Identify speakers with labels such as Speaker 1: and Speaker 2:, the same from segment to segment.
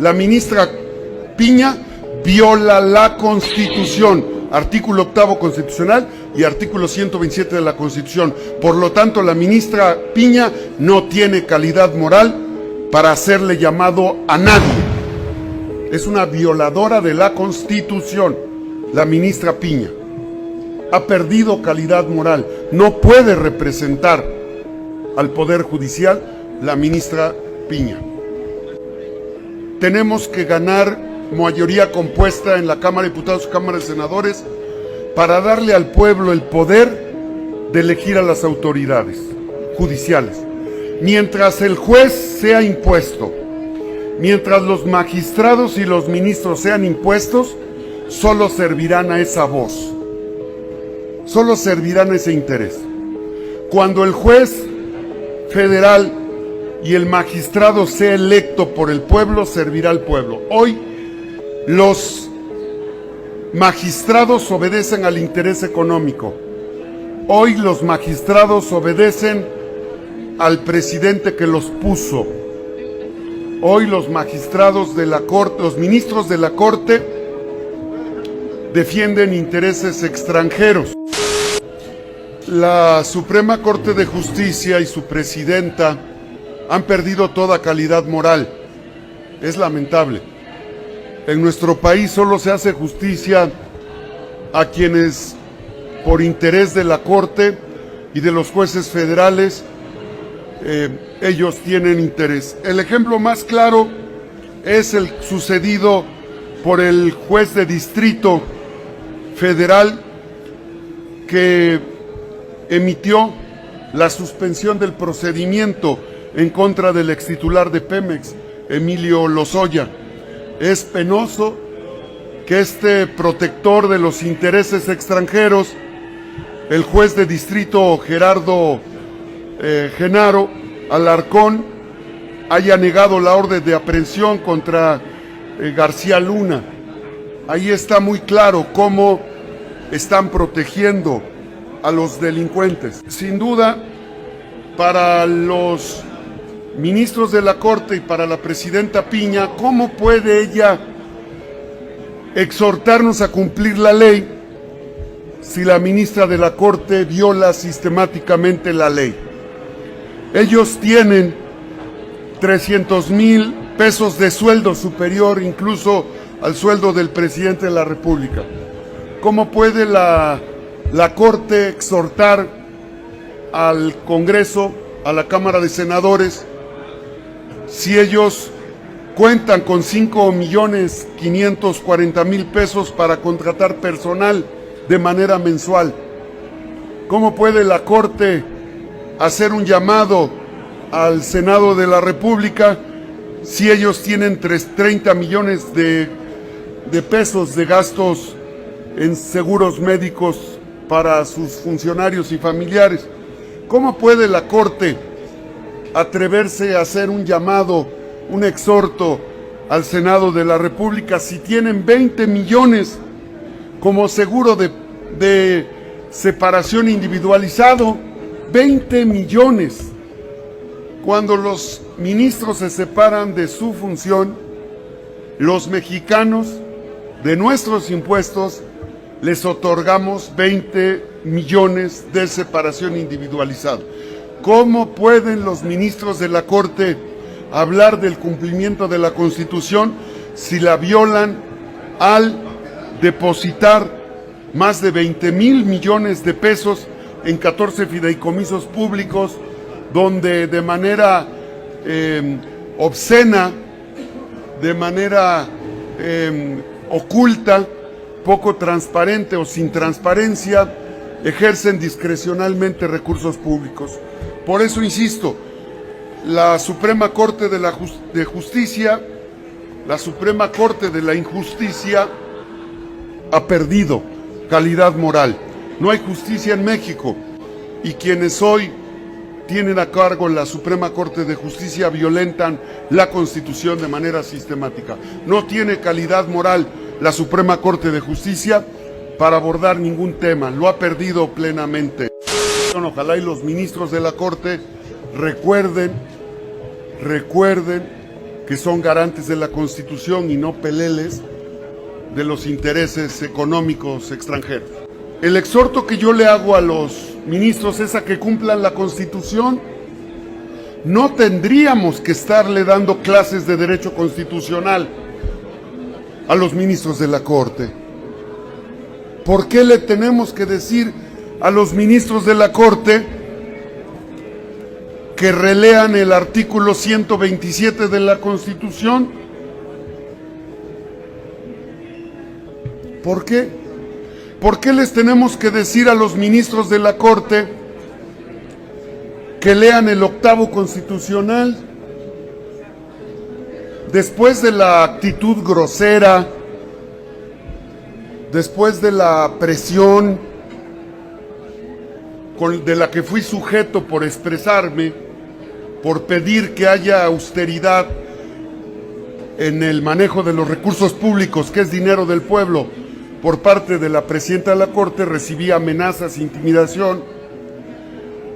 Speaker 1: La ministra Piña viola la Constitución, artículo 8 constitucional y artículo 127 de la Constitución. Por lo tanto, la ministra Piña no tiene calidad moral para hacerle llamado a nadie. Es una violadora de la Constitución, la ministra Piña. Ha perdido calidad moral. No puede representar al Poder Judicial la ministra Piña. Tenemos que ganar mayoría compuesta en la Cámara de Diputados y Cámara de Senadores para darle al pueblo el poder de elegir a las autoridades judiciales. Mientras el juez sea impuesto, mientras los magistrados y los ministros sean impuestos, solo servirán a esa voz, solo servirán a ese interés. Cuando el juez federal y el magistrado sea electo por el pueblo, servirá al pueblo. Hoy los magistrados obedecen al interés económico. Hoy los magistrados obedecen al presidente que los puso. Hoy los magistrados de la Corte, los ministros de la Corte, defienden intereses extranjeros. La Suprema Corte de Justicia y su presidenta han perdido toda calidad moral. Es lamentable. En nuestro país solo se hace justicia a quienes, por interés de la Corte y de los jueces federales, ellos tienen interés. El ejemplo más claro es el sucedido por el juez de distrito federal que emitió la suspensión del procedimiento en contra del extitular de Pemex, Emilio Lozoya. Es penoso que este protector de los intereses extranjeros, el juez de distrito Gerardo Genaro Alarcón, haya negado la orden de aprehensión contra García Luna. Ahí está muy claro cómo están protegiendo a los delincuentes. Sin duda, para los ministros de la Corte y para la presidenta Piña, ¿cómo puede ella exhortarnos a cumplir la ley si la ministra de la Corte viola sistemáticamente la ley? Ellos tienen 300,000 pesos de sueldo, superior incluso al sueldo del presidente de la República. ¿Cómo puede la Corte exhortar al Congreso, a la Cámara de Senadores, si ellos cuentan con 5,540,000 pesos para contratar personal de manera mensual? ¿Cómo puede la Corte hacer un llamado al Senado de la República si ellos tienen 30 millones de pesos de gastos en seguros médicos para sus funcionarios y familiares? ¿Cómo puede la Corte atreverse a hacer un llamado, un exhorto al Senado de la República si tienen 20 millones como seguro de separación individualizado? 20 millones. Cuando los ministros se separan de su función, los mexicanos, de nuestros impuestos, les otorgamos 20 millones de separación individualizada. ¿Cómo pueden los ministros de la Corte hablar del cumplimiento de la Constitución si la violan al depositar más de 20,000 millones de pesos en 14 fideicomisos públicos, donde de manera obscena, de manera oculta, poco transparente o sin transparencia, ejercen discrecionalmente recursos públicos? Por eso insisto, la Suprema Corte de Justicia, la Suprema Corte de la Injusticia, ha perdido calidad moral. No hay justicia en México, y quienes hoy tienen a cargo la Suprema Corte de Justicia violentan la Constitución de manera sistemática. No tiene calidad moral la Suprema Corte de Justicia para abordar ningún tema, lo ha perdido plenamente. Ojalá y los ministros de la Corte recuerden que son garantes de la Constitución y no peleles de los intereses económicos extranjeros. El exhorto que yo le hago a los ministros es a que cumplan la Constitución. No tendríamos que estarle dando clases de derecho constitucional a los ministros de la Corte. ¿Por qué le tenemos que decir a los ministros de la Corte que relean el artículo 127 de la Constitución? ¿Por qué? ¿Por qué les tenemos que decir a los ministros de la Corte que lean el 8º constitucional? Después de la actitud grosera, después de la presión de la que fui sujeto por expresarme, por pedir que haya austeridad en el manejo de los recursos públicos, que es dinero del pueblo, por parte de la presidenta de la Corte, recibí amenazas, intimidación,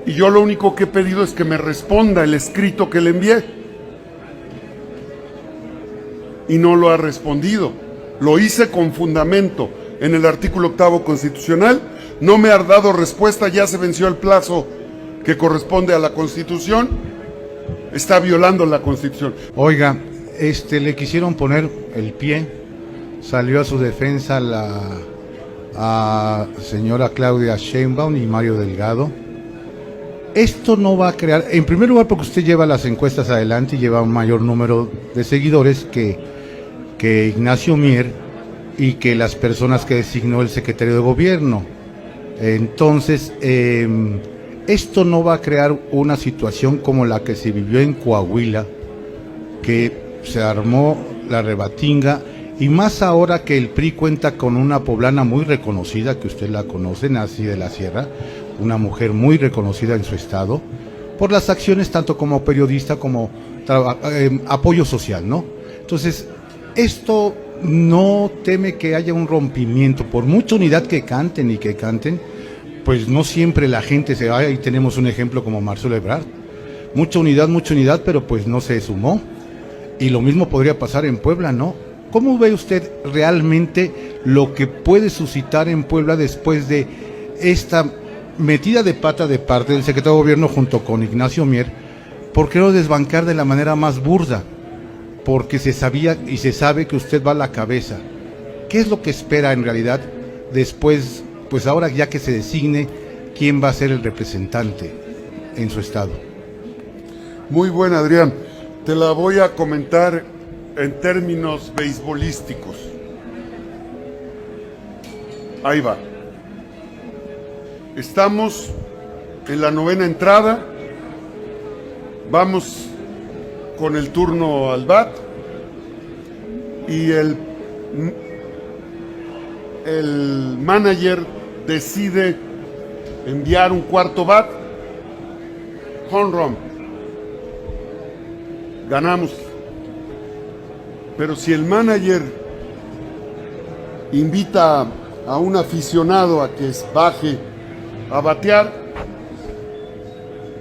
Speaker 1: y yo lo único que he pedido es que me responda el escrito que le envié. Y no lo ha respondido. Lo hice con fundamento en el artículo 8º constitucional, no me ha dado respuesta, ya se venció el plazo que corresponde a la Constitución, está violando la Constitución.
Speaker 2: Oiga, le quisieron poner el pie, salió a su defensa a señora Claudia Sheinbaum y Mario Delgado. Esto no va a crear, en primer lugar porque usted lleva las encuestas adelante y lleva un mayor número de seguidores que Ignacio Mier y que las personas que designó el secretario de gobierno. Entonces, esto no va a crear una situación como la que se vivió en Coahuila, que se armó la rebatinga, y más ahora que el PRI cuenta con una poblana muy reconocida, que usted la conoce, Nancy de la Sierra, una mujer muy reconocida en su estado, por las acciones tanto como periodista como apoyo social, ¿no? Entonces, esto no teme que haya un rompimiento, por mucha unidad que canten, pues no siempre la gente se va, y tenemos un ejemplo como Marcelo Ebrard, mucha unidad, pero pues no se sumó, y lo mismo podría pasar en Puebla, ¿no? ¿Cómo ve usted realmente lo que puede suscitar en Puebla después de esta metida de pata de parte del secretario de gobierno junto con Ignacio Mier, por qué no desbancar de la manera más burda? Porque se sabía y se sabe que usted va a la cabeza. ¿Qué es lo que espera en realidad después, pues ahora ya que se designe quién va a ser el representante en su estado?
Speaker 1: Muy buena, Adrián. Te la voy a comentar en términos beisbolísticos. Ahí va. Estamos en la 9ª entrada, vamos con el turno al bat y el manager decide enviar un cuarto bat, home run, ganamos. Pero si el manager invita a un aficionado a que baje a batear,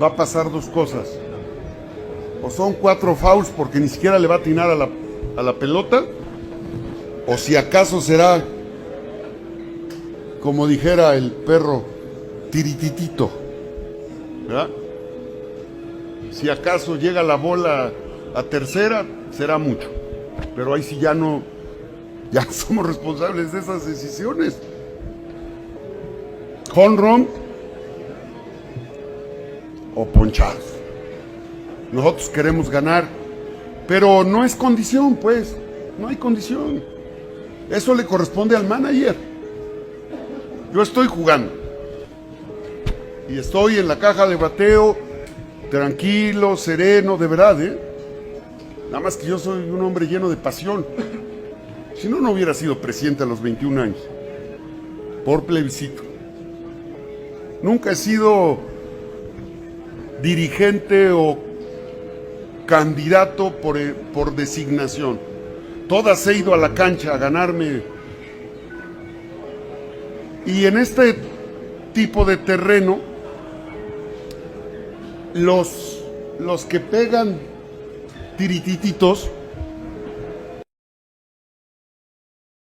Speaker 1: va a pasar dos cosas: o son 4 fouls porque ni siquiera le va a atinar a la pelota, o si acaso será, como dijera el perro, tirititito, ¿verdad? Si acaso llega la bola a tercera, será mucho, pero ahí sí ya somos responsables de esas decisiones. Home run o ponchados. Nosotros queremos ganar, pero no es condición, pues, no hay condición. Eso le corresponde al manager. Yo estoy jugando y estoy en la caja de bateo, tranquilo, sereno, de verdad, Nada más que yo soy un hombre lleno de pasión. Si no, no hubiera sido presidente a los 21 años, por plebiscito. Nunca he sido dirigente o candidato por designación. Todas he ido a la cancha a ganarme. Y en este tipo de terreno, los que pegan tiritititos